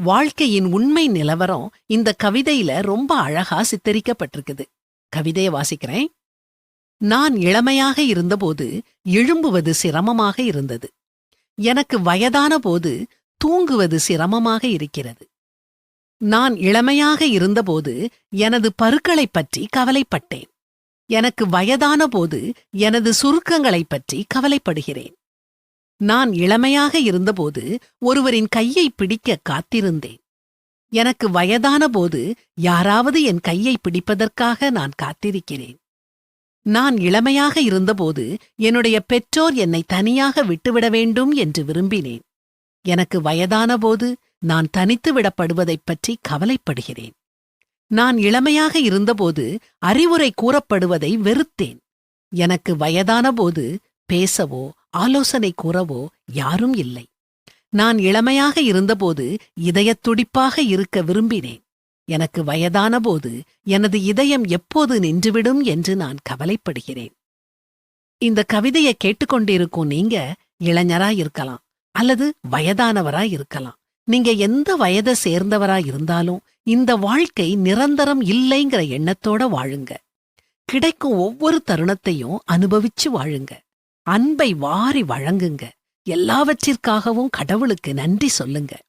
வாழ்க்கையின் உண்மை நிலவரம் இந்த கவிதையில ரொம்ப அழகா சித்தரிக்கப்பட்டிருக்குது. கவிதையை வாசிக்கிறேன். நான் இளமையாக இருந்தபோது எழும்புவது சிரமமாக இருந்தது. எனக்கு வயதான போது தூங்குவது சிரமமாக இருக்கிறது. நான் இளமையாக இருந்தபோது எனது பருக்களைப் பற்றி கவலைப்பட்டேன். எனக்கு வயதான போது எனது சுருக்கங்களைப் பற்றி கவலைப்படுகிறேன். நான் இளமையாக இருந்தபோது ஒருவரின் கையை பிடிக்க காத்திருந்தேன். எனக்கு வயதான போது யாராவது என் கையை பிடிப்பதற்காக நான் காத்திருக்கிறேன். நான் இளமையாக இருந்தபோது என்னுடைய பெற்றோர் என்னை தனியாக விட்டுவிட வேண்டும் என்று விரும்பினேன். எனக்கு வயதான போது நான் தனித்து விடப்படுவதைப் பற்றி கவலைப்படுகிறேன். நான் இளமையாக இருந்தபோது அறிவுரை கூறப்படுவதை வெறுத்தேன். எனக்கு வயதான போது பேசவோ ஆலோசனை கூறவோ யாரும் இல்லை. நான் இளமையாக இருந்தபோது இதயத் துடிப்பாக இருக்க விரும்பினேன். எனக்கு வயதான போது எனது இதயம் எப்போது நின்றுவிடும் என்று நான் கவலைப்படுகிறேன். இந்த கவிதையை கேட்டுக்கொண்டிருக்கும் நீங்க இளைஞரா இருக்கலாம் அல்லது வயதானவரா இருக்கலாம். நீங்க எந்த வயதை சேர்ந்தவரா இருந்தாலும் இந்த வாழ்க்கை நிரந்தரம் இல்லைங்கிற எண்ணத்தோட வாழுங்க. கிடைக்கும் ஒவ்வொரு தருணத்தையும் அனுபவிச்சு வாழுங்க. அன்பை வாரி வழங்குங்க. எல்லாவற்றிற்காகவும் கடவுளுக்கு நன்றி சொல்லுங்க.